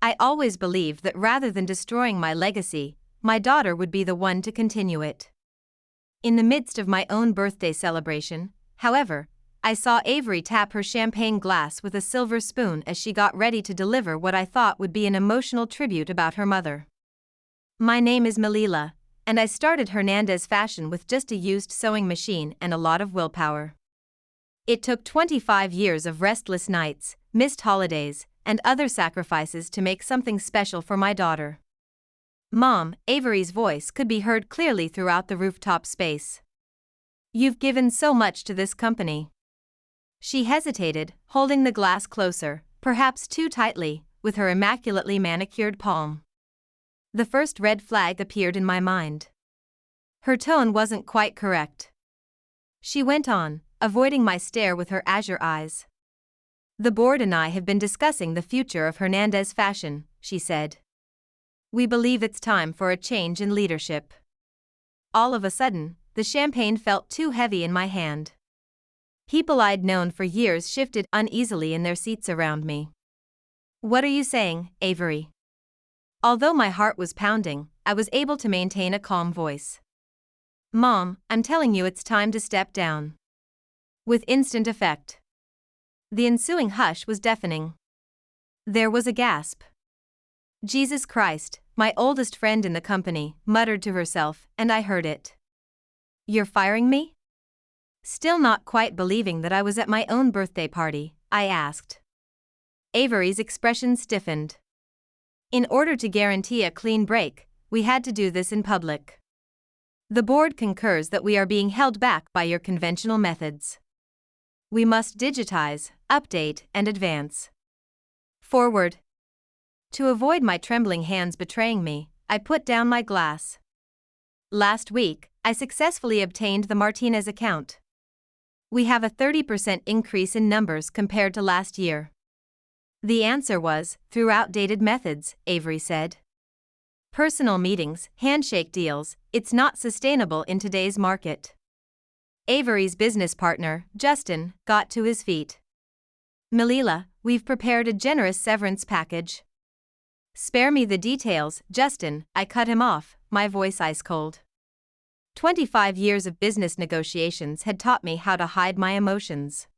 I always believed that rather than destroying my legacy, my daughter would be the one to continue it. In the midst of my own birthday celebration, however, I saw Avery tap her champagne glass with a silver spoon as she got ready to deliver what I thought would be an emotional tribute about her mother. My name is Melila, and I started Hernandez Fashion with just a used sewing machine and a lot of willpower. It took 25 years of restless nights, missed holidays, and other sacrifices to make something special for my daughter. Mom, Avery's voice could be heard clearly throughout the rooftop space. You've given so much to this company. She hesitated, holding the glass closer, perhaps too tightly, with her immaculately manicured palm. The first red flag appeared in my mind. Her tone wasn't quite correct. She went on, avoiding my stare with her azure eyes. The board and I have been discussing the future of Hernandez Fashion, she said. We believe it's time for a change in leadership. All of a sudden, the champagne felt too heavy in my hand. People I'd known for years shifted uneasily in their seats around me. What are you saying, Avery? Although my heart was pounding, I was able to maintain a calm voice. Mom, I'm telling you it's time to step down. With instant effect. The ensuing hush was deafening. There was a gasp. Jesus Christ, my oldest friend in the company, muttered to herself, and I heard it. You're firing me? Still not quite believing that I was at my own birthday party, I asked. Avery's expression stiffened. In order to guarantee a clean break, we had to do this in public. The board concurs that we are being held back by your conventional methods. We must digitize, update, and advance. Forward. To avoid my trembling hands betraying me, I put down my glass. Last week, I successfully obtained the Martinez account. We have a 30% increase in numbers compared to last year. The answer was, through outdated methods, Avery said. Personal meetings, handshake deals, it's not sustainable in today's market. Avery's business partner, Justin, got to his feet. Melila, we've prepared a generous severance package. Spare me the details, Justin, I cut him off, my voice ice cold. 25 years of business negotiations had taught me how to hide my emotions.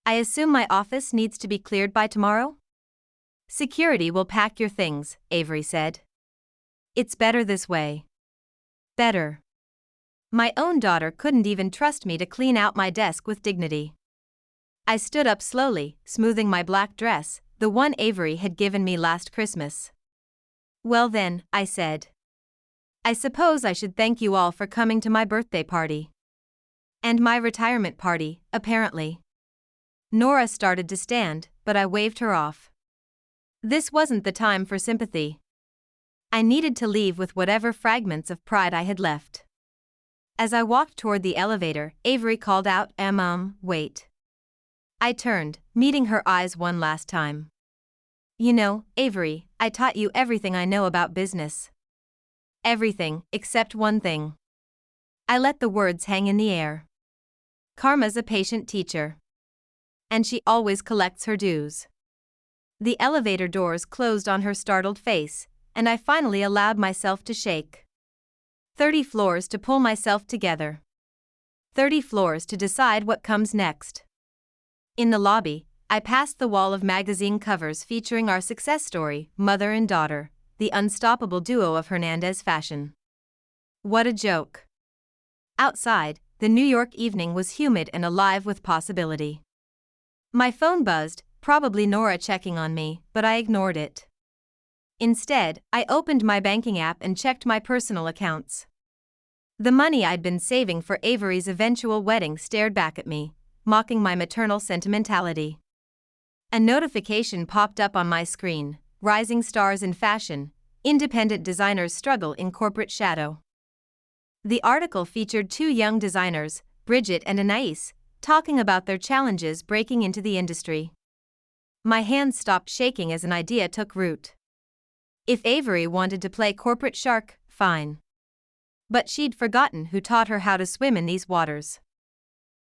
I assume my office needs to be cleared by tomorrow? Security will pack your things, Avery said. It's better this way. Better. My own daughter couldn't even trust me to clean out my desk with dignity. I stood up slowly, smoothing my black dress, the one Avery had given me last Christmas. Well then, I said. I suppose I should thank you all for coming to my birthday party. And my retirement party, apparently. Nora started to stand, but I waved her off. This wasn't the time for sympathy. I needed to leave with whatever fragments of pride I had left. As I walked toward the elevator, Avery called out, wait. I turned, meeting her eyes one last time. You know, Avery, I taught you everything I know about business. Everything, except one thing. I let the words hang in the air. Karma's a patient teacher. And she always collects her dues. The elevator doors closed on her startled face, and I finally allowed myself to shake. 30 floors to pull myself together. 30 floors to decide what comes next. In the lobby, I passed the wall of magazine covers featuring our success story, mother and daughter, the unstoppable duo of Hernandez Fashion. What a joke. Outside, the New York evening was humid and alive with possibility. My phone buzzed, probably Nora checking on me, but I ignored it. Instead, I opened my banking app and checked my personal accounts. The money I'd been saving for Avery's eventual wedding stared back at me, mocking my maternal sentimentality. A notification popped up on my screen, Rising Stars in Fashion, Independent Designers Struggle in Corporate Shadow. The article featured two young designers, Bridget and Anais, talking about their challenges breaking into the industry. My hands stopped shaking as an idea took root. If Avery wanted to play corporate shark, fine. But she'd forgotten who taught her how to swim in these waters.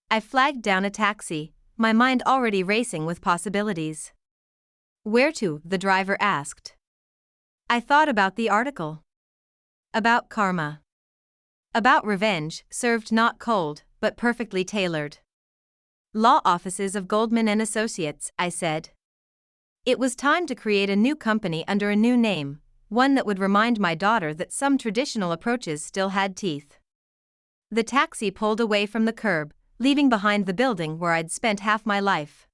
I flagged down a taxi, my mind already racing with possibilities. Where to? The driver asked. I thought about the article. About karma. About revenge, served not cold, but perfectly tailored. Law offices of Goldman and Associates, I said. It was time to create a new company under a new name, one that would remind my daughter that some traditional approaches still had teeth. The taxi pulled away from the curb, leaving behind the building where I'd spent half my life.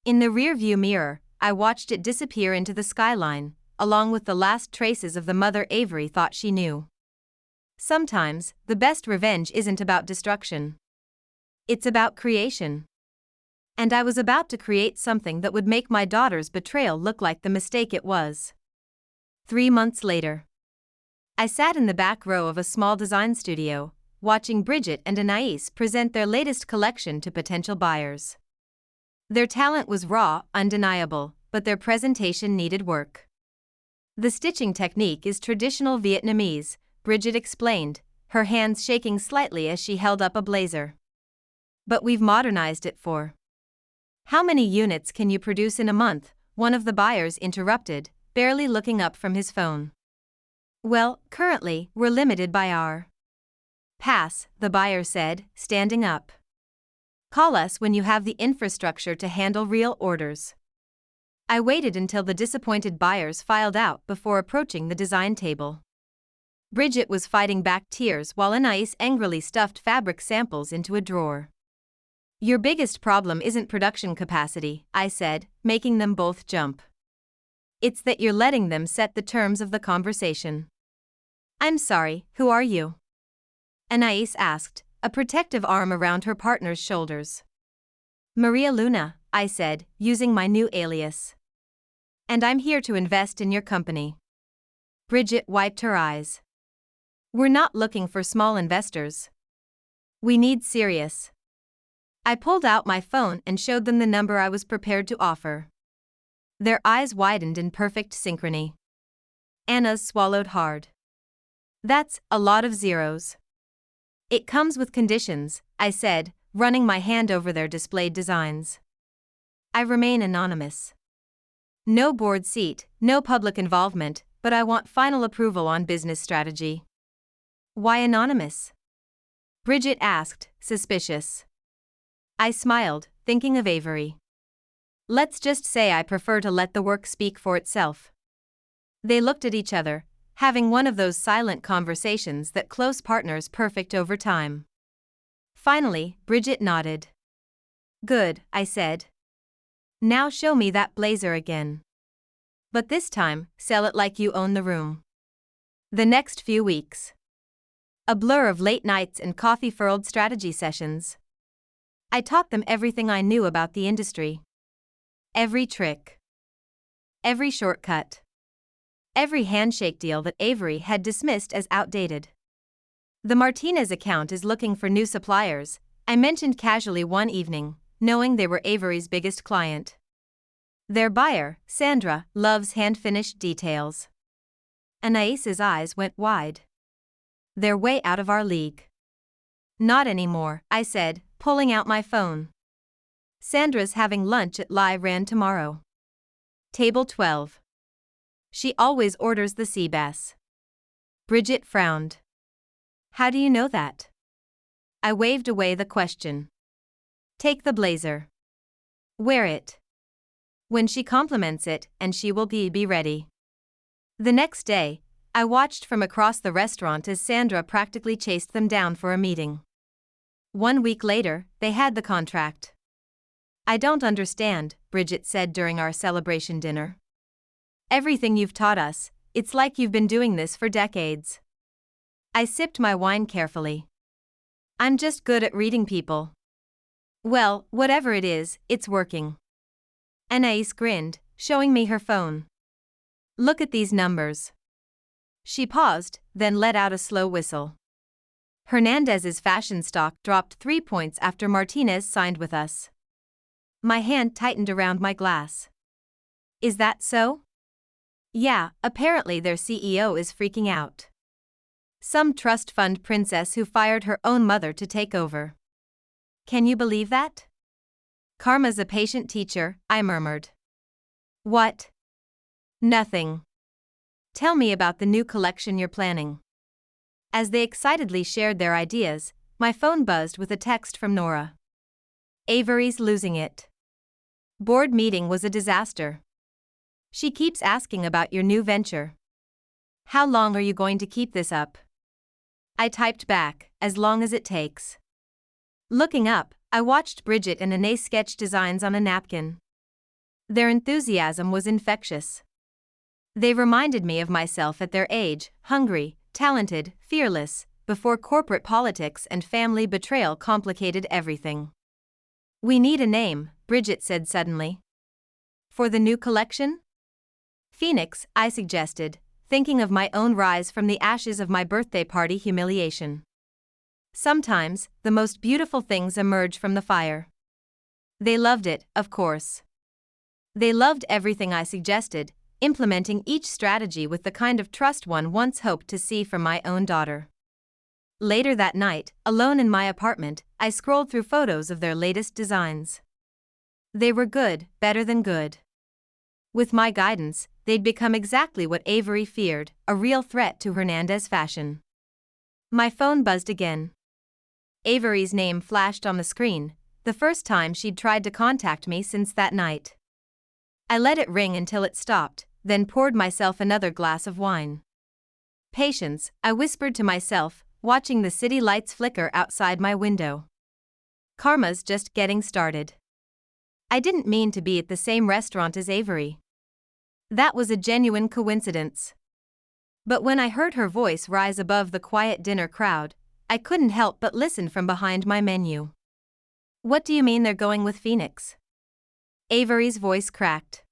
In the rearview mirror, I watched it disappear into the skyline, along with the last traces of the mother Avery thought she knew. Sometimes, the best revenge isn't about destruction. It's about creation. And I was about to create something that would make my daughter's betrayal look like the mistake it was. 3 months later, I sat in the back row of a small design studio, watching Bridget and Anais present their latest collection to potential buyers. Their talent was raw, undeniable, but their presentation needed work. The stitching technique is traditional Vietnamese, Bridget explained, her hands shaking slightly as she held up a blazer. But we've modernized it for. How many units can you produce in a month? One of the buyers interrupted, barely looking up from his phone. Well, currently, we're limited by our pass, the buyer said, standing up. Call us when you have the infrastructure to handle real orders. I waited until the disappointed buyers filed out before approaching the design table. Bridget was fighting back tears while Anais angrily stuffed fabric samples into a drawer. Your biggest problem isn't production capacity, I said, making them both jump. It's that you're letting them set the terms of the conversation. I'm sorry, who are you? Anais asked, a protective arm around her partner's shoulders. Maria Luna, I said, using my new alias. And I'm here to invest in your company. Bridget wiped her eyes. We're not looking for small investors. We need serious. I pulled out my phone and showed them the number I was prepared to offer. Their eyes widened in perfect synchrony. Anna's swallowed hard. That's a lot of zeros. It comes with conditions, I said, running my hand over their displayed designs. I remain anonymous. No board seat, no public involvement, but I want final approval on business strategy. Why anonymous? Bridget asked, suspicious. I smiled, thinking of Avery. Let's just say I prefer to let the work speak for itself. They looked at each other, having one of those silent conversations that close partners perfect over time. Finally, Bridget nodded. Good, I said. Now show me that blazer again. But this time, sell it like you own the room. The next few weeks. A blur of late nights and coffee-furled strategy sessions. I taught them everything I knew about the industry. Every trick. Every shortcut. Every handshake deal that Avery had dismissed as outdated. The Martinez account is looking for new suppliers, I mentioned casually one evening, knowing they were Avery's biggest client. Their buyer, Sandra, loves hand-finished details. Anais's eyes went wide. They're way out of our league. Not anymore, I said, pulling out my phone. Sandra's having lunch at Lai Ran tomorrow. Table 12. She always orders the sea bass. Bridget frowned. How do you know that? I waved away the question. Take the blazer. Wear it. When she compliments it, and she will be ready. The next day, I watched from across the restaurant as Sandra practically chased them down for a meeting. 1 week later, they had the contract. I don't understand, Bridget said during our celebration dinner. Everything you've taught us, it's like you've been doing this for decades. I sipped my wine carefully. I'm just good at reading people. Well, whatever it is, it's working. Anais grinned, showing me her phone. Look at these numbers. She paused, then let out a slow whistle. Hernandez's fashion stock dropped 3 points after Martinez signed with us. My hand tightened around my glass. Is that so? Yeah, apparently their CEO is freaking out. Some trust fund princess who fired her own mother to take over. Can you believe that? Karma's a patient teacher, I murmured. What? Nothing. Tell me about the new collection you're planning. As they excitedly shared their ideas, my phone buzzed with a text from Nora. Avery's losing it. Board meeting was a disaster. She keeps asking about your new venture. How long are you going to keep this up? I typed back, as long as it takes. Looking up, I watched Bridget and Anais sketch designs on a napkin. Their enthusiasm was infectious. They reminded me of myself at their age, hungry, talented, fearless, before corporate politics and family betrayal complicated everything. We need a name, Bridget said suddenly. For the new collection? Phoenix, I suggested, thinking of my own rise from the ashes of my birthday party humiliation. Sometimes, the most beautiful things emerge from the fire. They loved it, of course. They loved everything I suggested, implementing each strategy with the kind of trust one once hoped to see from my own daughter. Later that night, alone in my apartment, I scrolled through photos of their latest designs. They were good, better than good. With my guidance, they'd become exactly what Avery feared, a real threat to Hernandez fashion. My phone buzzed again. Avery's name flashed on the screen, the first time she'd tried to contact me since that night. I let it ring until it stopped, then poured myself another glass of wine. Patience, I whispered to myself, watching the city lights flicker outside my window. Karma's just getting started. I didn't mean to be at the same restaurant as Avery. That was a genuine coincidence. But when I heard her voice rise above the quiet dinner crowd, I couldn't help but listen from behind my menu. What do you mean they're going with Phoenix? Avery's voice cracked.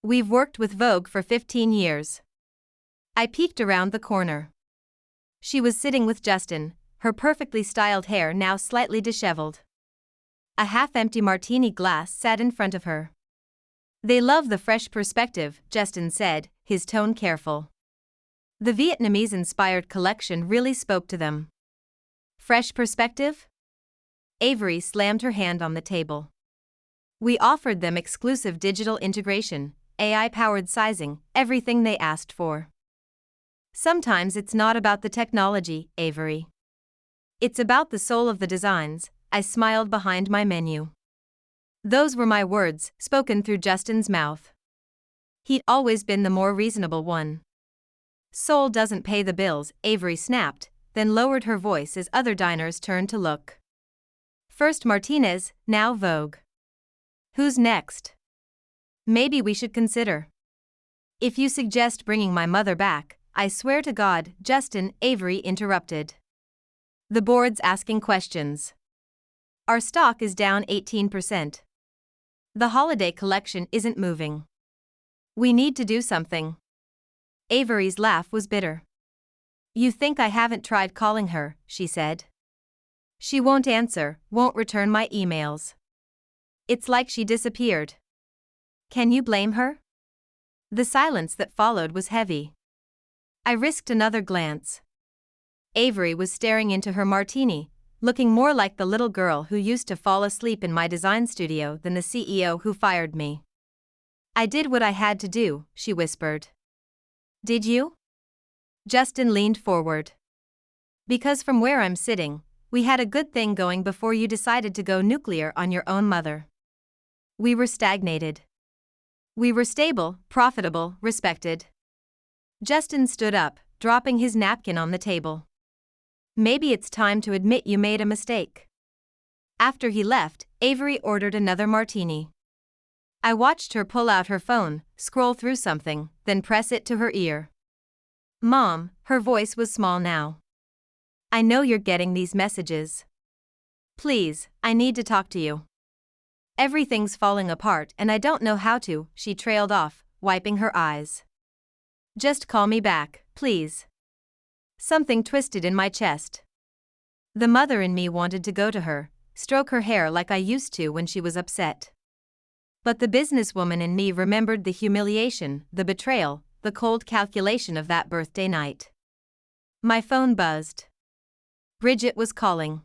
We've worked with Vogue for 15 years. I peeked around the corner. She was sitting with Justin, her perfectly styled hair now slightly disheveled. A half-empty martini glass sat in front of her. They love the fresh perspective, Justin said, his tone careful. The Vietnamese-inspired collection really spoke to them. Fresh perspective? Avery slammed her hand on the table. We offered them exclusive digital integration, AI-powered sizing, everything they asked for. Sometimes it's not about the technology, Avery. It's about the soul of the designs, I smiled behind my menu. Those were my words, spoken through Justin's mouth. He'd always been the more reasonable one. Soul doesn't pay the bills, Avery snapped, then lowered her voice as other diners turned to look. First Martinez, now Vogue. Who's next? Maybe we should consider. If you suggest bringing my mother back, I swear to God, Justin, Avery interrupted. The board's asking questions. Our stock is down 18%. The holiday collection isn't moving. We need to do something. Avery's laugh was bitter. You think I haven't tried calling her, she said. She won't answer, won't return my emails. It's like she disappeared. Can you blame her? The silence that followed was heavy. I risked another glance. Avery was staring into her martini, looking more like the little girl who used to fall asleep in my design studio than the CEO who fired me. I did what I had to do, she whispered. Did you? Justin leaned forward. Because from where I'm sitting, we had a good thing going before you decided to go nuclear on your own mother. We were stagnated. We were stable, profitable, respected. Justin stood up, dropping his napkin on the table. Maybe it's time to admit you made a mistake. After he left, Avery ordered another martini. I watched her pull out her phone, scroll through something, then press it to her ear. Mom, her voice was small now. I know you're getting these messages. Please, I need to talk to you. Everything's falling apart and I don't know how to, she trailed off, wiping her eyes. Just call me back, please. Something twisted in my chest. The mother in me wanted to go to her, stroke her hair like I used to when she was upset. But the businesswoman in me remembered the humiliation, the betrayal, the cold calculation of that birthday night. My phone buzzed. Bridget was calling.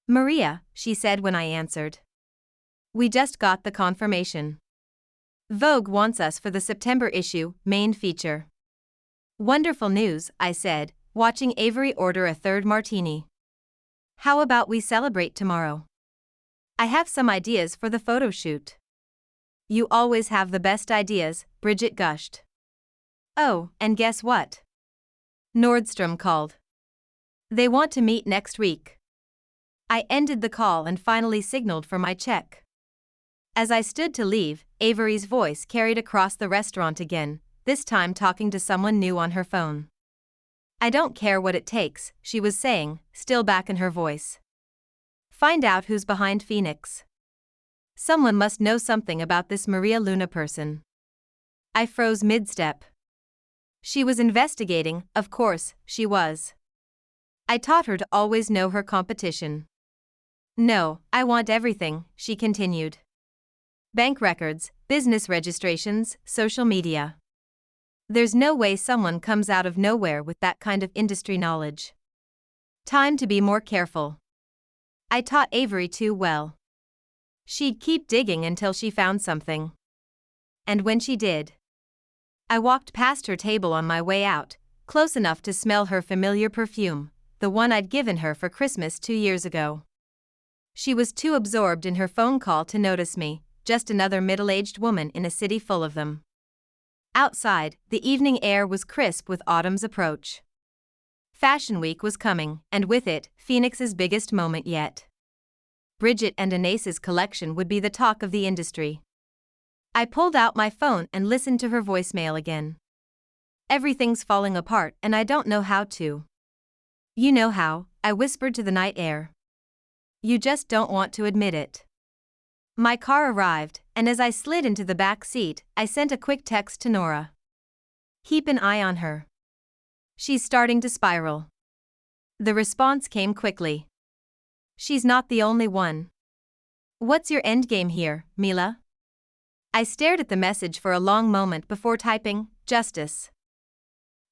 Maria, she said when I answered. We just got the confirmation. Vogue wants us for the September issue, main feature. Wonderful news, I said, watching Avery order a third martini. How about we celebrate tomorrow? I have some ideas for the photo shoot. You always have the best ideas, Bridget gushed. Oh, and guess what? Nordstrom called. They want to meet next week. I ended the call and finally signaled for my check. As I stood to leave, Avery's voice carried across the restaurant again, this time talking to someone new on her phone. I don't care what it takes, she was saying, still back in her voice. Find out who's behind Phoenix. Someone must know something about this Maria Luna person. I froze mid-step. She was investigating, of course, she was. I taught her to always know her competition. No, I want everything, she continued. Bank records, business registrations, social media. There's no way someone comes out of nowhere with that kind of industry knowledge. Time to be more careful. I taught Avery too well. She'd keep digging until she found something. And when she did, I walked past her table on my way out, close enough to smell her familiar perfume, the one I'd given her for Christmas 2 years ago. She was too absorbed in her phone call to notice me, just another middle-aged woman in a city full of them. Outside, the evening air was crisp with autumn's approach. Fashion Week was coming, and with it, Phoenix's biggest moment yet. Bridget and Anaïs's collection would be the talk of the industry. I pulled out my phone and listened to her voicemail again. Everything's falling apart and I don't know how to. You know how, I whispered to the night air. You just don't want to admit it. My car arrived, and as I slid into the back seat, I sent a quick text to Nora. Keep an eye on her. She's starting to spiral. The response came quickly. She's not the only one. What's your endgame here, Mila? I stared at the message for a long moment before typing, justice.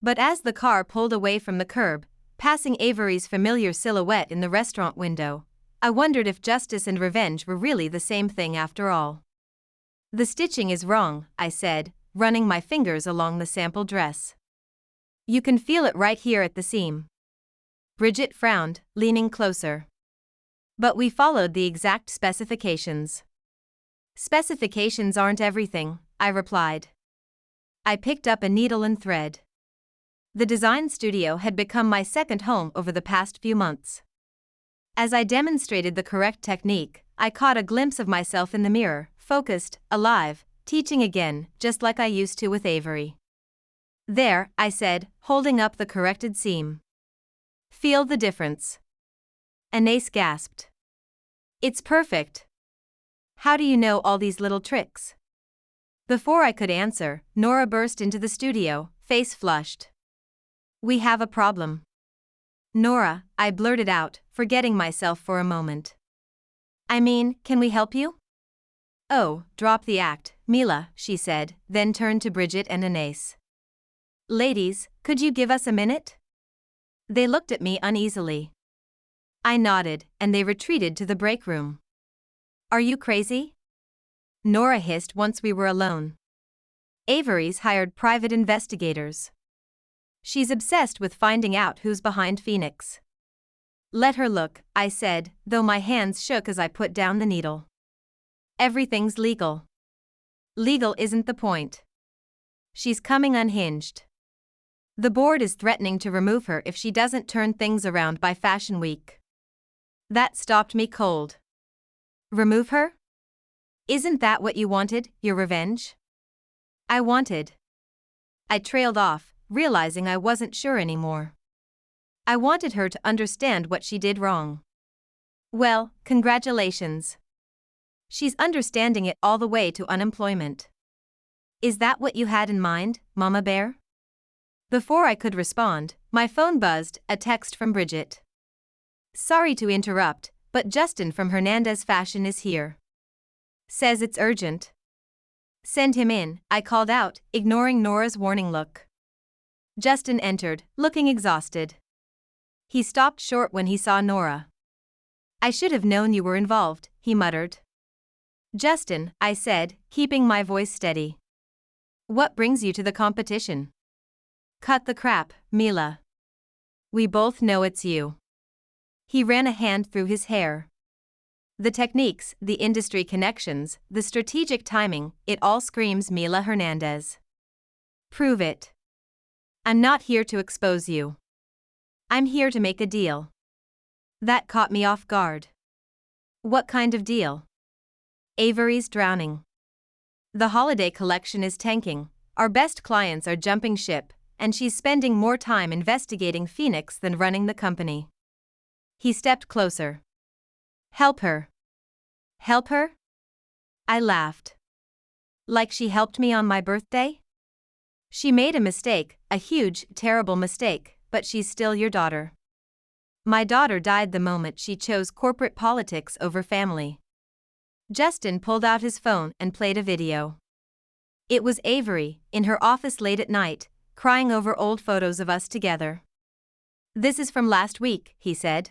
But as the car pulled away from the curb, passing Avery's familiar silhouette in the restaurant window, I wondered if justice and revenge were really the same thing after all. The stitching is wrong, I said, running my fingers along the sample dress. You can feel it right here at the seam. Bridget frowned, leaning closer. But we followed the exact specifications. Specifications aren't everything, I replied. I picked up a needle and thread. The design studio had become my second home over the past few months. As I demonstrated the correct technique, I caught a glimpse of myself in the mirror, focused, alive, teaching again, just like I used to with Avery. There, I said, holding up the corrected seam. Feel the difference. Anaïs gasped. It's perfect. How do you know all these little tricks? Before I could answer, Nora burst into the studio, face flushed. We have a problem. Nora, I blurted out, forgetting myself for a moment. I mean, can we help you? Oh, drop the act, Mila, she said, then turned to Bridget and Anaïs. Ladies, could you give us a minute? They looked at me uneasily. I nodded, and they retreated to the break room. Are you crazy? Nora hissed once we were alone. Avery's hired private investigators. She's obsessed with finding out who's behind Phoenix. Let her look, I said, though my hands shook as I put down the needle. Everything's legal. Legal isn't the point. She's coming unhinged. The board is threatening to remove her if she doesn't turn things around by Fashion Week. That stopped me cold. Remove her? Isn't that what you wanted, your revenge? I wanted. I trailed off, realizing I wasn't sure anymore. I wanted her to understand what she did wrong. Well, congratulations. She's understanding it all the way to unemployment. Is that what you had in mind, Mama Bear? Before I could respond, my phone buzzed, a text from Bridget. Sorry to interrupt, but Justin from Hernandez Fashion is here. Says it's urgent. Send him in, I called out, ignoring Nora's warning look. Justin entered, looking exhausted. He stopped short when he saw Nora. I should have known you were involved, he muttered. Justin, I said, keeping my voice steady. What brings you to the competition? Cut the crap, Mila. We both know it's you. He ran a hand through his hair. The techniques, the industry connections, the strategic timing, it all screams Mila Hernandez. Prove it. I'm not here to expose you. I'm here to make a deal. That caught me off guard. What kind of deal? Avery's drowning. The holiday collection is tanking, our best clients are jumping ship, and she's spending more time investigating Phoenix than running the company. He stepped closer. Help her. Help her? I laughed. Like she helped me on my birthday? She made a mistake, a huge, terrible mistake, but she's still your daughter. My daughter died the moment she chose corporate politics over family. Justin pulled out his phone and played a video. It was Avery, in her office late at night, crying over old photos of us together. This is from last week, he said.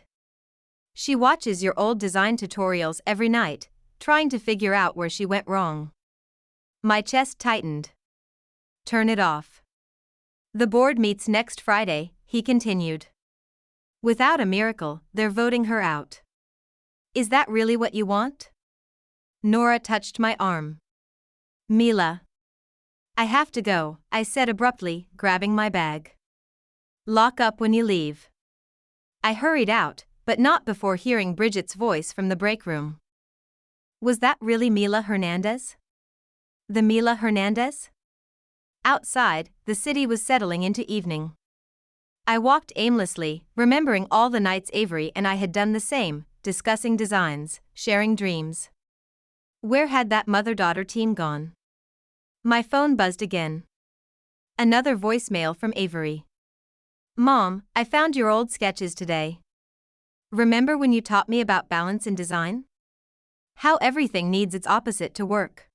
She watches your old design tutorials every night, trying to figure out where she went wrong. My chest tightened. Turn it off. The board meets next Friday, he continued. Without a miracle, they're voting her out. Is that really what you want? Nora touched my arm. Mila. I have to go, I said abruptly, grabbing my bag. Lock up when you leave. I hurried out, but not before hearing Bridget's voice from the break room. Was that really Mila Hernandez? The Mila Hernandez? Outside, the city was settling into evening. I walked aimlessly, remembering all the nights Avery and I had done the same, discussing designs, sharing dreams. Where had that mother-daughter team gone? My phone buzzed again. Another voicemail from Avery. Mom, I found your old sketches today. Remember when you taught me about balance in design? How everything needs its opposite to work.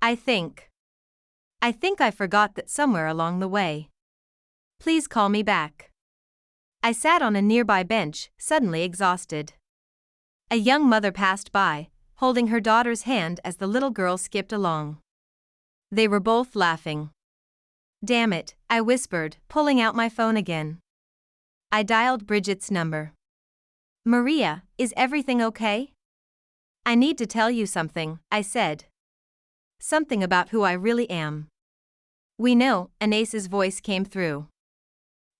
I think I forgot that somewhere along the way. Please call me back. I sat on a nearby bench, suddenly exhausted. A young mother passed by, holding her daughter's hand as the little girl skipped along. They were both laughing. Damn it, I whispered, pulling out my phone again. I dialed Bridget's number. Maria, is everything okay? I need to tell you something, I said. Something about who I really am. We know, Anais's voice came through.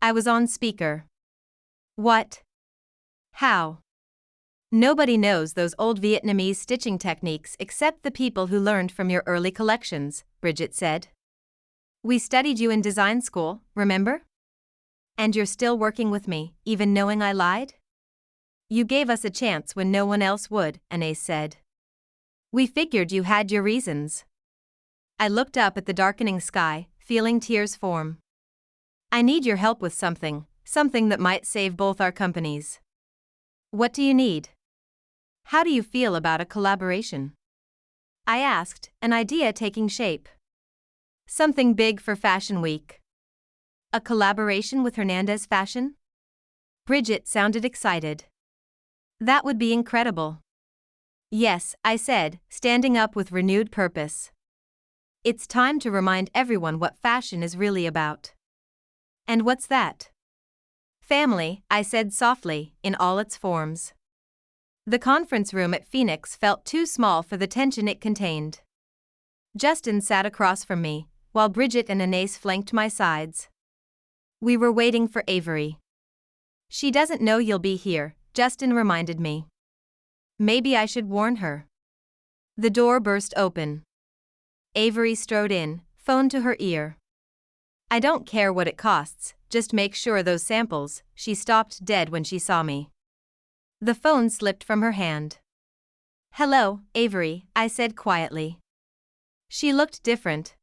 I was on speaker. What? How? Nobody knows those old Vietnamese stitching techniques except the people who learned from your early collections, Bridget said. We studied you in design school, remember? And you're still working with me, even knowing I lied? You gave us a chance when no one else would, Anais said. We figured you had your reasons. I looked up at the darkening sky, feeling tears form. I need your help with something that might save both our companies. What do you need? How do you feel about a collaboration? I asked, an idea taking shape. Something big for Fashion Week. A collaboration with Hernandez Fashion? Bridget sounded excited. That would be incredible. Yes, I said, standing up with renewed purpose. It's time to remind everyone what fashion is really about. And what's that? Family, I said softly, in all its forms. The conference room at Phoenix felt too small for the tension it contained. Justin sat across from me, while Bridget and Anais flanked my sides. We were waiting for Avery. She doesn't know you'll be here, Justin reminded me. Maybe I should warn her. The door burst open. Avery strode in, phone to her ear. I don't care what it costs, just make sure those samples. She stopped dead when she saw me. The phone slipped from her hand. Hello, Avery, I said quietly. She looked different.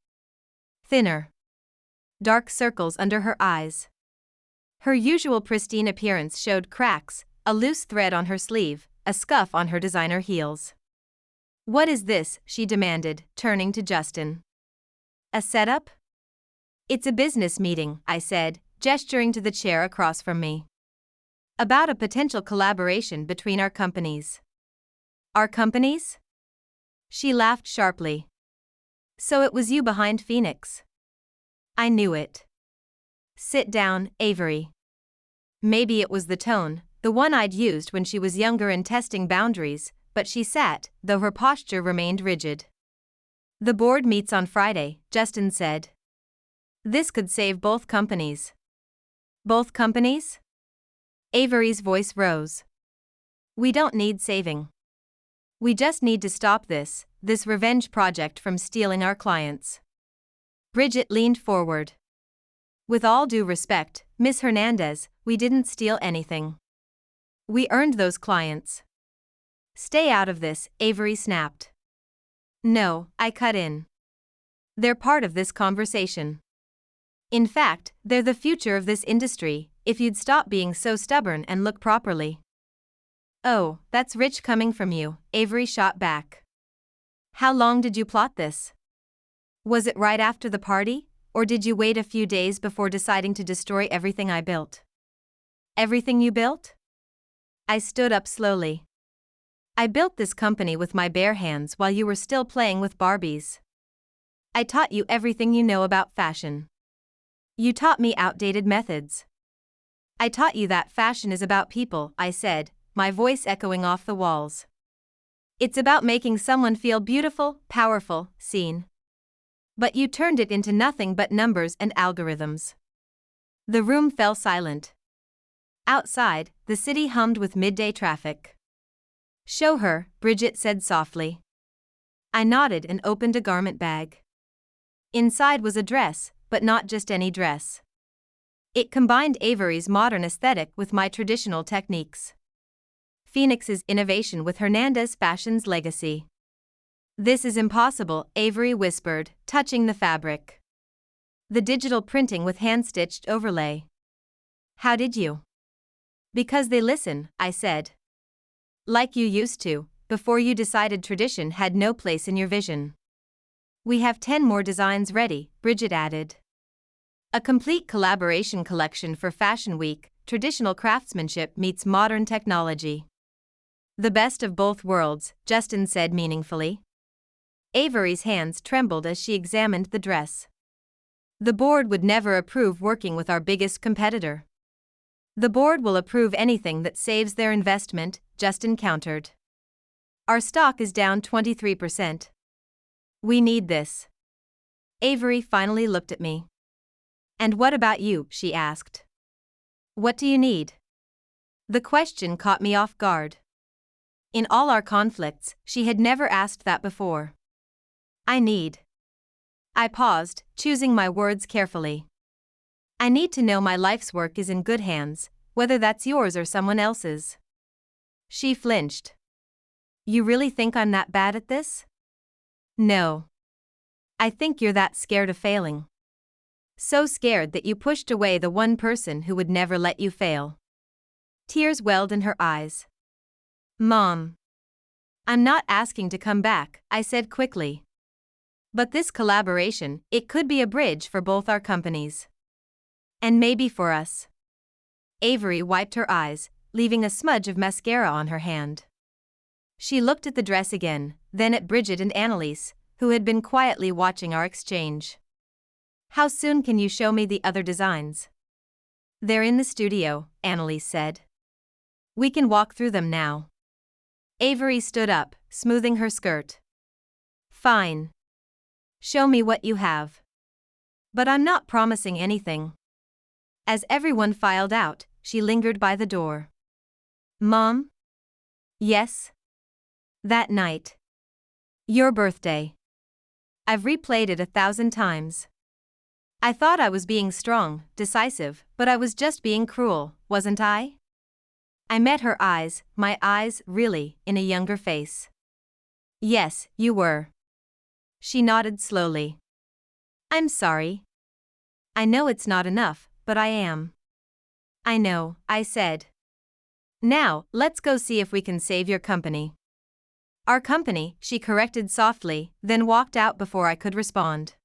Thinner. Dark circles under her eyes. Her usual pristine appearance showed cracks, a loose thread on her sleeve, a scuff on her designer heels. What is this? She demanded, turning to Justin. A setup? It's a business meeting, I said, gesturing to the chair across from me. About a potential collaboration between our companies. Our companies? She laughed sharply. So it was you behind Phoenix. I knew it. Sit down, Avery. Maybe it was the tone, the one I'd used when she was younger and testing boundaries, but she sat, though her posture remained rigid. The board meets on Friday, Justin said. This could save both companies. Both companies? Avery's voice rose. We don't need saving. We just need to stop this revenge project from stealing our clients. Bridget leaned forward. With all due respect, Miss Hernandez, we didn't steal anything. We earned those clients. Stay out of this, Avery snapped. No, I cut in. They're part of this conversation. In fact, they're the future of this industry, if you'd stop being so stubborn and look properly. Oh, that's rich coming from you, Avery shot back. How long did you plot this? Was it right after the party, or did you wait a few days before deciding to destroy everything I built? Everything you built? I stood up slowly. I built this company with my bare hands while you were still playing with Barbies. I taught you everything you know about fashion. You taught me outdated methods. I taught you that fashion is about people, I said, my voice echoing off the walls. It's about making someone feel beautiful, powerful, seen. But you turned it into nothing but numbers and algorithms. The room fell silent. Outside, the city hummed with midday traffic. Show her, Bridget said softly. I nodded and opened a garment bag. Inside was a dress, but not just any dress. It combined Avery's modern aesthetic with my traditional techniques. Phoenix's innovation with Hernandez Fashion's legacy. This is impossible, Avery whispered, touching the fabric. The digital printing with hand-stitched overlay. How did you? Because they listen, I said. Like you used to, before you decided tradition had no place in your vision. We have 10 more designs ready, Bridget added. A complete collaboration collection for Fashion Week, traditional craftsmanship meets modern technology. The best of both worlds, Justin said meaningfully. Avery's hands trembled as she examined the dress. The board would never approve working with our biggest competitor. The board will approve anything that saves their investment, Justin countered. Our stock is down 23%. We need this. Avery finally looked at me. And what about you, she asked. What do you need? The question caught me off guard. In all our conflicts, she had never asked that before. I need. I paused, choosing my words carefully. I need to know my life's work is in good hands, whether that's yours or someone else's. She flinched. You really think I'm that bad at this? No. I think you're that scared of failing. So scared that you pushed away the one person who would never let you fail. Tears welled in her eyes. Mom. I'm not asking to come back, I said quickly. But this collaboration, it could be a bridge for both our companies. And maybe for us. Avery wiped her eyes, leaving a smudge of mascara on her hand. She looked at the dress again, then at Bridget and Annalise, who had been quietly watching our exchange. How soon can you show me the other designs? They're in the studio, Annalise said. We can walk through them now. Avery stood up, smoothing her skirt. Fine. Show me what you have. But I'm not promising anything. As everyone filed out, she lingered by the door. Mom? Yes? That night. Your birthday. I've replayed it 1,000 times. I thought I was being strong, decisive, but I was just being cruel, wasn't I? I met her eyes, my eyes, really, in a younger face. Yes, you were. She nodded slowly. I'm sorry. I know it's not enough, but I am. I know, I said. Now, let's go see if we can save your company. Our company, she corrected softly, then walked out before I could respond.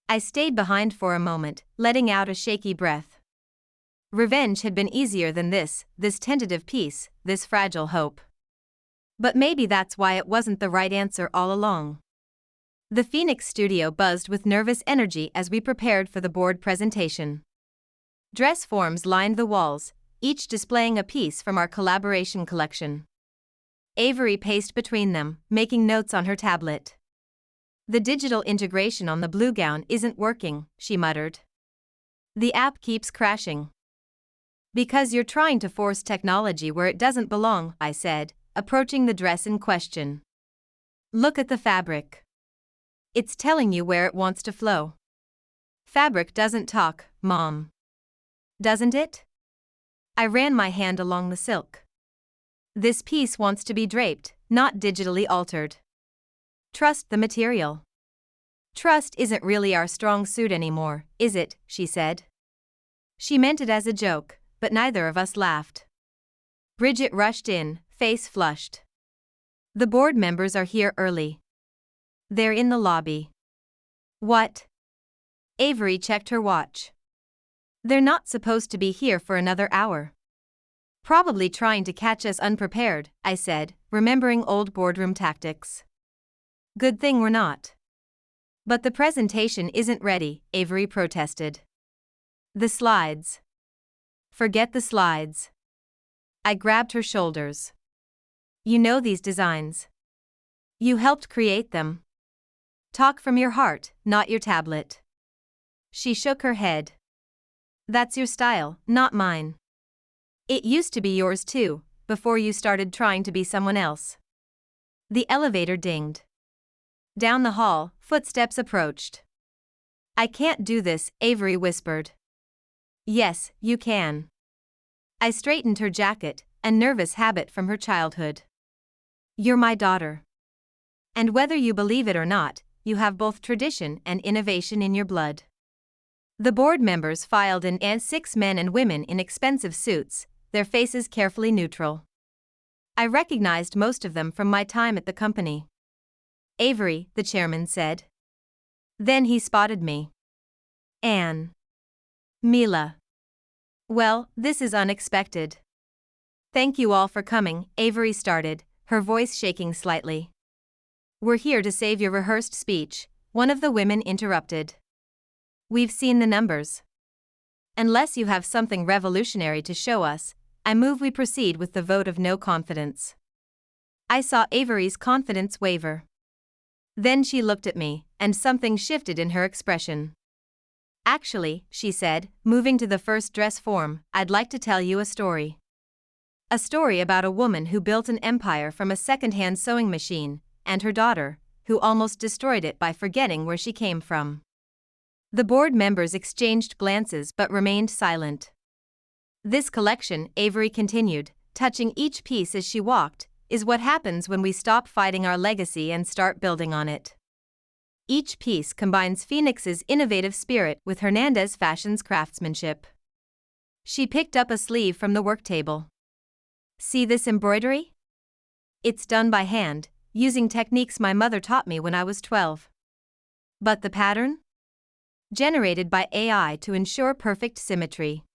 I stayed behind for a moment, letting out a shaky breath. Revenge had been easier than this tentative peace, this fragile hope. But maybe that's why it wasn't the right answer all along. The Phoenix studio buzzed with nervous energy as we prepared for the board presentation. Dress forms lined the walls, each displaying a piece from our collaboration collection. Avery paced between them, making notes on her tablet. "The digital integration on the blue gown isn't working," she muttered. "The app keeps crashing." "Because you're trying to force technology where it doesn't belong," I said, approaching the dress in question. "Look at the fabric. It's telling you where it wants to flow." "Fabric doesn't talk, Mom." "Doesn't it?" I ran my hand along the silk. "This piece wants to be draped, not digitally altered. Trust the material." "Trust isn't really our strong suit anymore, is it?" she said. She meant it as a joke, but neither of us laughed. Bridget rushed in, face flushed. "The board members are here early. They're in the lobby." "What?" Avery checked her watch. "They're not supposed to be here for another hour." "Probably trying to catch us unprepared," I said, remembering old boardroom tactics. "Good thing we're not." "But the presentation isn't ready," Avery protested. "The slides." "Forget the slides." I grabbed her shoulders. "You know these designs. You helped create them. Talk from your heart, not your tablet." She shook her head. "That's your style, not mine. It used to be yours too, before you started trying to be someone else." The elevator dinged. Down the hall, footsteps approached. "I can't do this," Avery whispered. "Yes, you can." I straightened her jacket, a nervous habit from her childhood. "You're my daughter. And whether you believe it or not, you have both tradition and innovation in your blood." The board members filed in, and 6 men and women in expensive suits, their faces carefully neutral. I recognized most of them from my time at the company. "Avery," the chairman said. Then he spotted me. "Anne." "Mila." "Well, this is unexpected." "Thank you all for coming," Avery started, her voice shaking slightly. "We're here to save your rehearsed speech," one of the women interrupted. "We've seen the numbers. Unless you have something revolutionary to show us, I move we proceed with the vote of no confidence." I saw Avery's confidence waver. Then she looked at me, and something shifted in her expression. "Actually," she said, moving to the first dress form, "I'd like to tell you a story. A story about a woman who built an empire from a second-hand sewing machine, and her daughter, who almost destroyed it by forgetting where she came from." The board members exchanged glances but remained silent. "This collection," Avery continued, touching each piece as she walked, "is what happens when we stop fighting our legacy and start building on it. Each piece combines Phoenix's innovative spirit with Hernandez Fashion's craftsmanship." She picked up a sleeve from the work table. "See this embroidery? It's done by hand, using techniques my mother taught me when I was 12. But the pattern? Generated by AI to ensure perfect symmetry."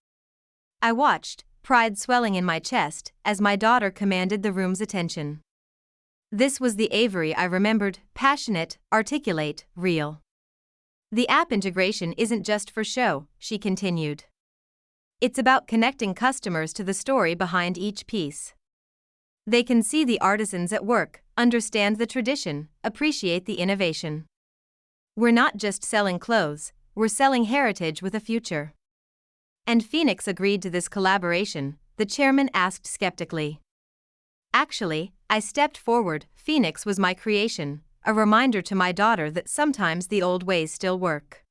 I watched, pride swelling in my chest, as my daughter commanded the room's attention. This was the Avery I remembered, passionate, articulate, real. "The app integration isn't just for show," she continued. "It's about connecting customers to the story behind each piece. They can see the artisans at work, understand the tradition, appreciate the innovation. We're not just selling clothes, we're selling heritage with a future." "And Phoenix agreed to this collaboration?" the chairman asked skeptically. "Actually," I stepped forward, "Phoenix was my creation, a reminder to my daughter that sometimes the old ways still work."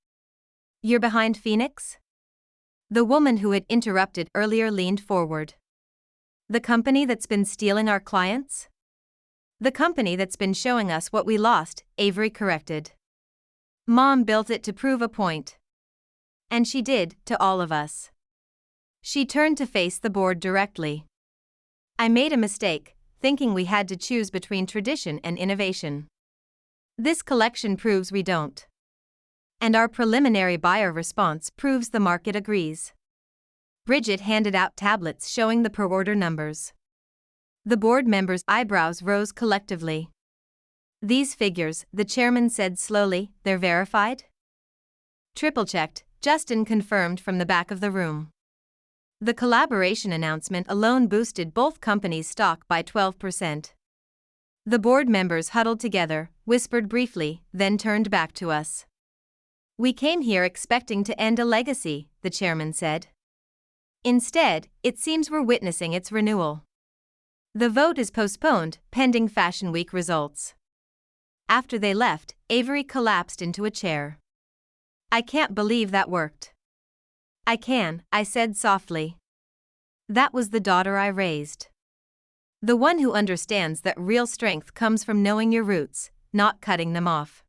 "You're behind Phoenix?" The woman who had interrupted earlier leaned forward. "The company that's been stealing our clients?" "The company that's been showing us what we lost," Avery corrected. "Mom built it to prove a point. And she did, to all of us." She turned to face the board directly. "I made a mistake, thinking we had to choose between tradition and innovation. This collection proves we don't. And our preliminary buyer response proves the market agrees." Bridget handed out tablets showing the per-order numbers. The board members' eyebrows rose collectively. These figures, the chairman said slowly, they're verified? Triple-checked, Justin confirmed from the back of the room. The collaboration announcement alone boosted both companies' stock by 12%. The board members huddled together, whispered briefly, then turned back to us. We came here expecting to end a legacy, the chairman said. Instead, it seems we're witnessing its renewal. The vote is postponed, pending Fashion Week results. After they left, Avery collapsed into a chair. I can't believe that worked. I can, I said softly. That was the daughter I raised. The one who understands that real strength comes from knowing your roots, not cutting them off.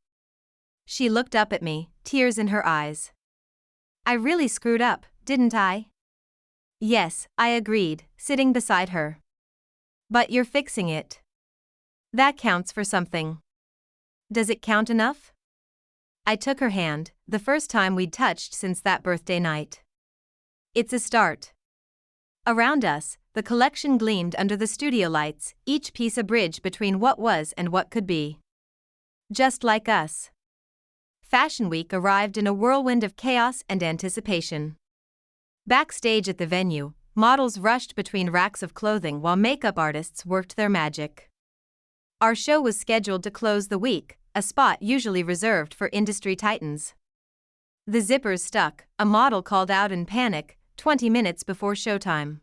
She looked up at me, tears in her eyes. I really screwed up, didn't I? Yes, I agreed, sitting beside her. But you're fixing it. That counts for something. Does it count enough? I took her hand, the first time we'd touched since that birthday night. It's a start. Around us, the collection gleamed under the studio lights, each piece a bridge between what was and what could be. Just like us. Fashion Week arrived in a whirlwind of chaos and anticipation. Backstage at the venue, models rushed between racks of clothing while makeup artists worked their magic. Our show was scheduled to close the week, a spot usually reserved for industry titans. The zippers stuck, a model called out in panic, 20 minutes before showtime.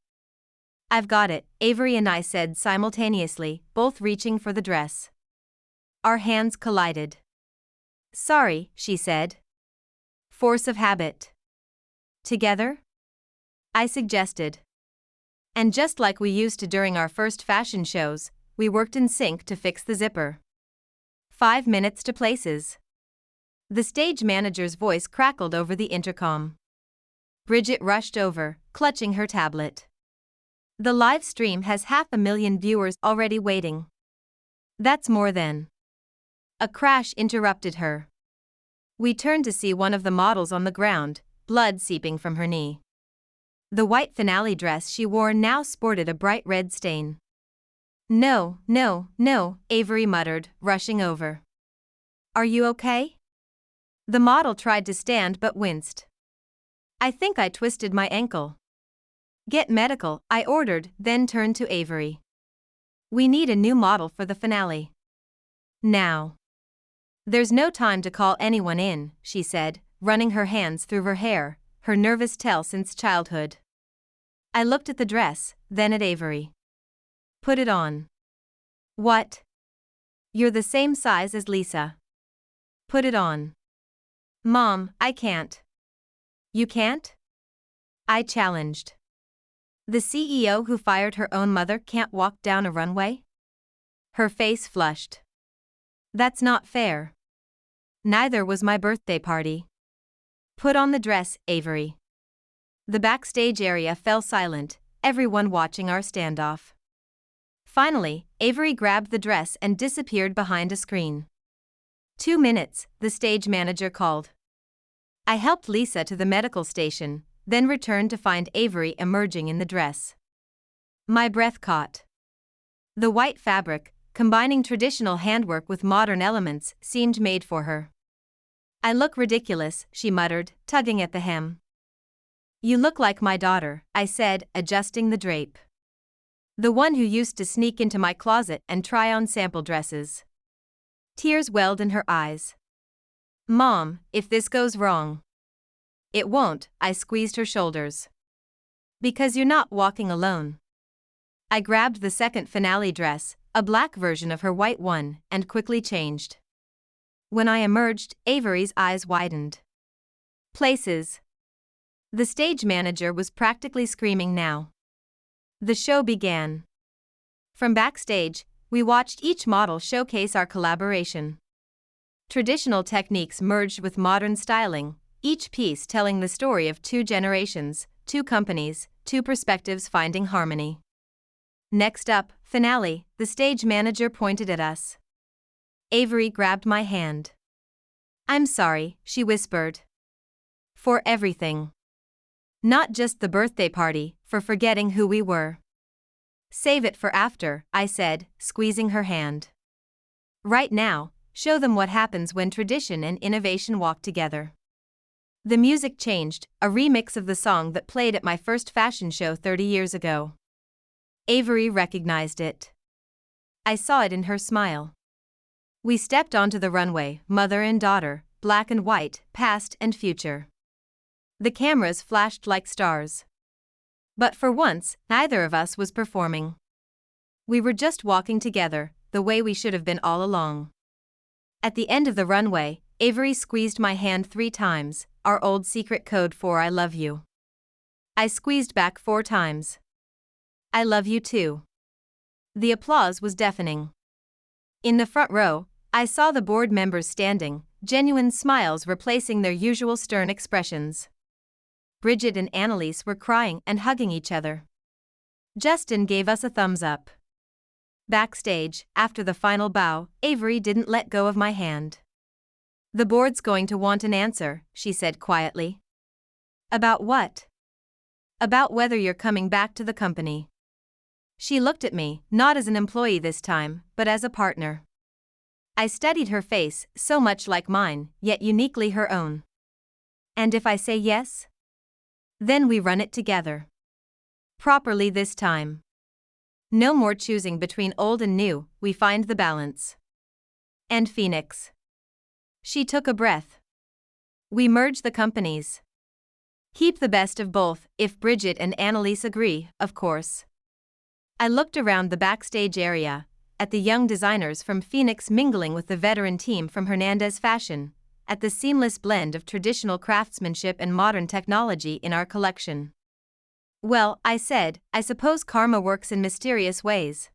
I've got it, Avery and I said simultaneously, both reaching for the dress. Our hands collided. Sorry, she said. Force of habit. Together? I suggested. And just like we used to during our first fashion shows, we worked in sync to fix the zipper. 5 minutes to places. The stage manager's voice crackled over the intercom. Bridget rushed over, clutching her tablet. The live stream has 500,000 viewers already waiting. That's more than. A crash interrupted her. We turned to see one of the models on the ground, blood seeping from her knee. The white finale dress she wore now sported a bright red stain. No, no, no, Avery muttered, rushing over. Are you okay? The model tried to stand but winced. I think I twisted my ankle. Get medical, I ordered, then turned to Avery. We need a new model for the finale. Now. There's no time to call anyone in, she said, running her hands through her hair, her nervous tell since childhood. I looked at the dress, then at Avery. Put it on. What? You're the same size as Lisa. Put it on. Mom, I can't. You can't? I challenged. The CEO who fired her own mother can't walk down a runway? Her face flushed. That's not fair. Neither was my birthday party. Put on the dress, Avery. The backstage area fell silent, everyone watching our standoff. Finally, Avery grabbed the dress and disappeared behind a screen. 2 minutes, the stage manager called. I helped Lisa to the medical station, then returned to find Avery emerging in the dress. My breath caught. The white fabric, combining traditional handwork with modern elements, seemed made for her. I look ridiculous, she muttered, tugging at the hem. You look like my daughter, I said, adjusting the drape. The one who used to sneak into my closet and try on sample dresses. Tears welled in her eyes. Mom, if this goes wrong. It won't, I squeezed her shoulders. Because you're not walking alone. I grabbed the second finale dress, a black version of her white one, and quickly changed. When I emerged, Avery's eyes widened. Places. The stage manager was practically screaming now. The show began. From backstage, we watched each model showcase our collaboration. Traditional techniques merged with modern styling, each piece telling the story of 2 generations, 2 companies, 2 perspectives finding harmony. Next up, finale, the stage manager pointed at us. Avery grabbed my hand. I'm sorry, she whispered. For everything. Not just the birthday party, for forgetting who we were. Save it for after, I said, squeezing her hand. Right now, show them what happens when tradition and innovation walk together. The music changed, a remix of the song that played at my first fashion show 30 years ago. Avery recognized it. I saw it in her smile. We stepped onto the runway, mother and daughter, black and white, past and future. The cameras flashed like stars. But for once, neither of us was performing. We were just walking together, the way we should have been all along. At the end of the runway, Avery squeezed my hand 3 times, our old secret code for I love you. I squeezed back 4 times. I love you too. The applause was deafening. In the front row, I saw the board members standing, genuine smiles replacing their usual stern expressions. Bridget and Annalise were crying and hugging each other. Justin gave us a thumbs up. Backstage, after the final bow, Avery didn't let go of my hand. The board's going to want an answer, she said quietly. About what? About whether you're coming back to the company. She looked at me, not as an employee this time, but as a partner. I studied her face, so much like mine, yet uniquely her own. And if I say yes? Then we run it together. Properly this time. No more choosing between old and new, we find the balance. And Phoenix. She took a breath. We merge the companies. Keep the best of both, if Bridget and Annalise agree, of course. I looked around the backstage area, at the young designers from Phoenix mingling with the veteran team from Hernandez Fashion, at the seamless blend of traditional craftsmanship and modern technology in our collection. Well, I said, I suppose karma works in mysterious ways.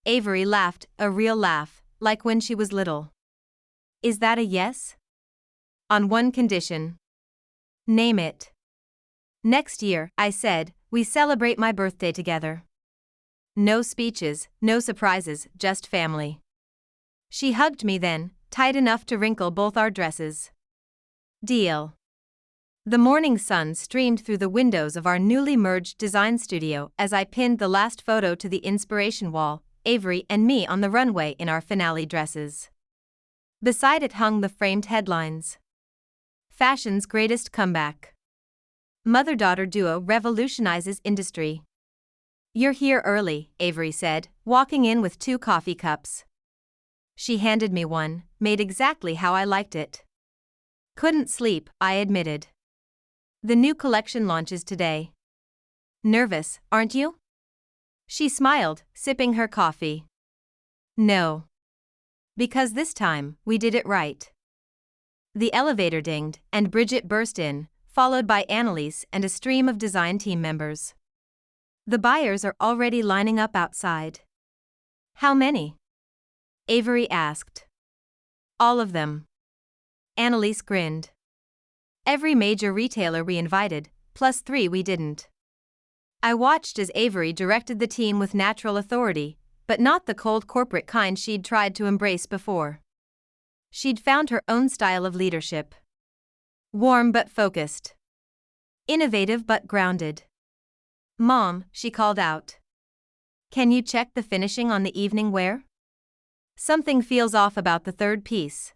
Avery laughed, a real laugh, like when she was little. Is that a yes? On one condition. Name it. Next year, I said, we celebrate my birthday together. No speeches, no surprises, just family. She hugged me then, tight enough to wrinkle both our dresses. Deal. The morning sun streamed through the windows of our newly merged design studio as I pinned the last photo to the inspiration wall, Avery and me on the runway in our finale dresses. Beside it hung the framed headlines. Fashion's greatest comeback. Mother-daughter duo revolutionizes industry. You're here early, Avery said, walking in with 2 coffee cups. She handed me one, made exactly how I liked it. Couldn't sleep, I admitted. The new collection launches today. Nervous, aren't you? She smiled, sipping her coffee. No. Because this time, we did it right. The elevator dinged, and Bridget burst in, followed by Annalise and a stream of design team members. The buyers are already lining up outside. How many? Avery asked. All of them. Annalise grinned. Every major retailer we invited, plus 3 we didn't. I watched as Avery directed the team with natural authority, but not the cold corporate kind she'd tried to embrace before. She'd found her own style of leadership. Warm but focused. Innovative but grounded. Mom, she called out. Can you check the finishing on the evening wear? Something feels off about the 3rd piece.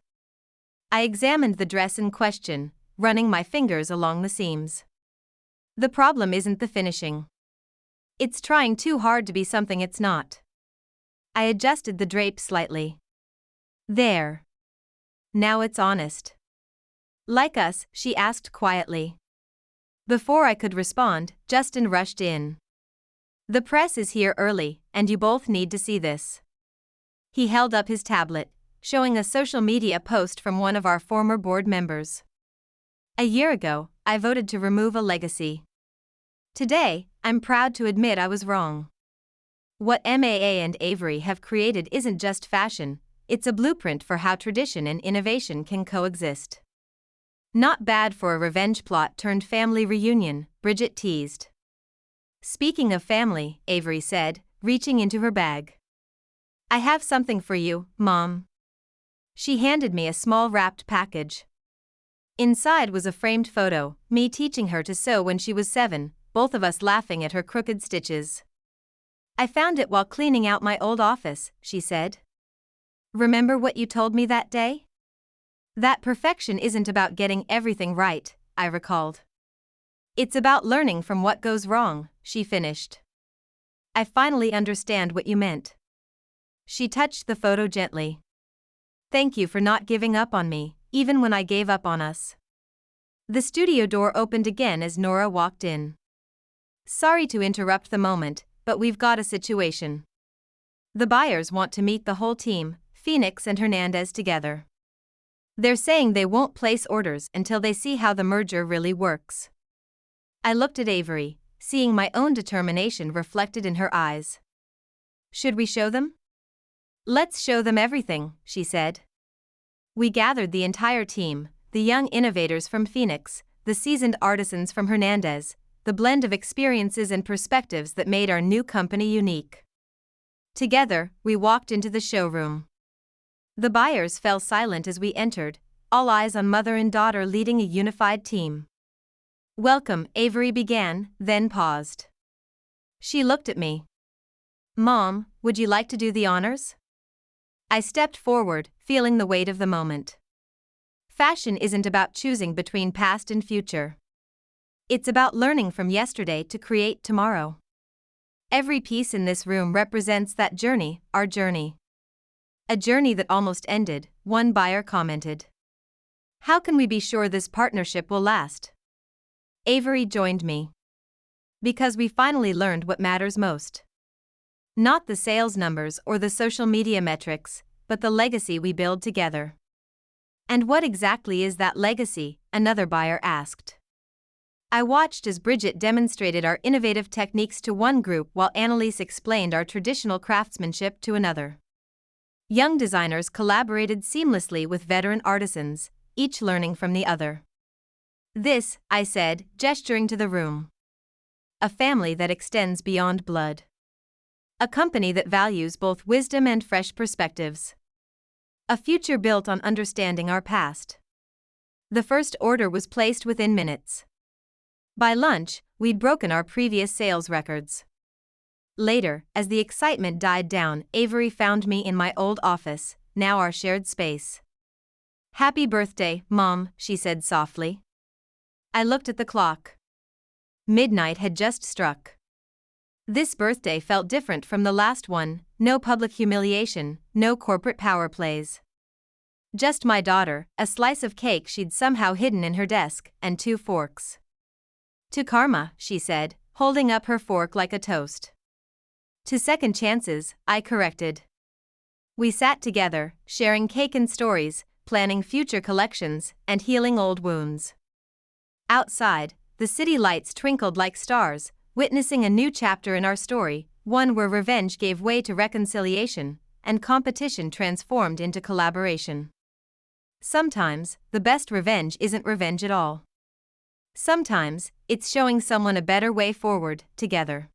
I examined the dress in question, running my fingers along the seams. The problem isn't the finishing. It's trying too hard to be something it's not. I adjusted the drape slightly. There. Now it's honest. Like us, she asked quietly. Before I could respond, Justin rushed in. The press is here early, and you both need to see this. He held up his tablet, showing a social media post from one of our former board members. A year ago, I voted to remove a legacy. Today, I'm proud to admit I was wrong. What MAA and Avery have created isn't just fashion, it's a blueprint for how tradition and innovation can coexist. Not bad for a revenge plot turned family reunion, Bridget teased. Speaking of family, Avery said, reaching into her bag. I have something for you, Mom. She handed me a small wrapped package. Inside was a framed photo, me teaching her to sew when she was 7, both of us laughing at her crooked stitches. I found it while cleaning out my old office, she said. Remember what you told me that day? That perfection isn't about getting everything right, I recalled. It's about learning from what goes wrong, she finished. I finally understand what you meant. She touched the photo gently. Thank you for not giving up on me, even when I gave up on us. The studio door opened again as Nora walked in. Sorry to interrupt the moment, but we've got a situation. The buyers want to meet the whole team, Phoenix and Hernandez together. They're saying they won't place orders until they see how the merger really works. I looked at Avery, seeing my own determination reflected in her eyes. Should we show them? Let's show them everything, she said. We gathered the entire team, the young innovators from Phoenix, the seasoned artisans from Hernandez, the blend of experiences and perspectives that made our new company unique. Together, we walked into the showroom. The buyers fell silent as we entered, all eyes on mother and daughter leading a unified team. Welcome, Avery began, then paused. She looked at me. Mom, would you like to do the honors? I stepped forward, feeling the weight of the moment. Fashion isn't about choosing between past and future. It's about learning from yesterday to create tomorrow. Every piece in this room represents that journey, our journey. A journey that almost ended, one buyer commented. How can we be sure this partnership will last? Avery joined me. Because we finally learned what matters most. Not the sales numbers or the social media metrics, but the legacy we build together. And what exactly is that legacy? Another buyer asked. I watched as Bridget demonstrated our innovative techniques to one group while Annalise explained our traditional craftsmanship to another. Young designers collaborated seamlessly with veteran artisans, each learning from the other. This, I said, gesturing to the room. A family that extends beyond blood. A company that values both wisdom and fresh perspectives. A future built on understanding our past. The first order was placed within minutes. By lunch, we'd broken our previous sales records. Later, as the excitement died down, Avery found me in my old office, now our shared space. Happy birthday, Mom, she said softly. I looked at the clock. Midnight had just struck. This birthday felt different from the last one, no public humiliation, no corporate power plays. Just my daughter, a slice of cake she'd somehow hidden in her desk, and 2 forks. To karma, she said, holding up her fork like a toast. To second chances, I corrected. We sat together, sharing cake and stories, planning future collections, and healing old wounds. Outside, the city lights twinkled like stars, witnessing a new chapter in our story, one where revenge gave way to reconciliation, and competition transformed into collaboration. Sometimes, the best revenge isn't revenge at all. Sometimes, it's showing someone a better way forward, together.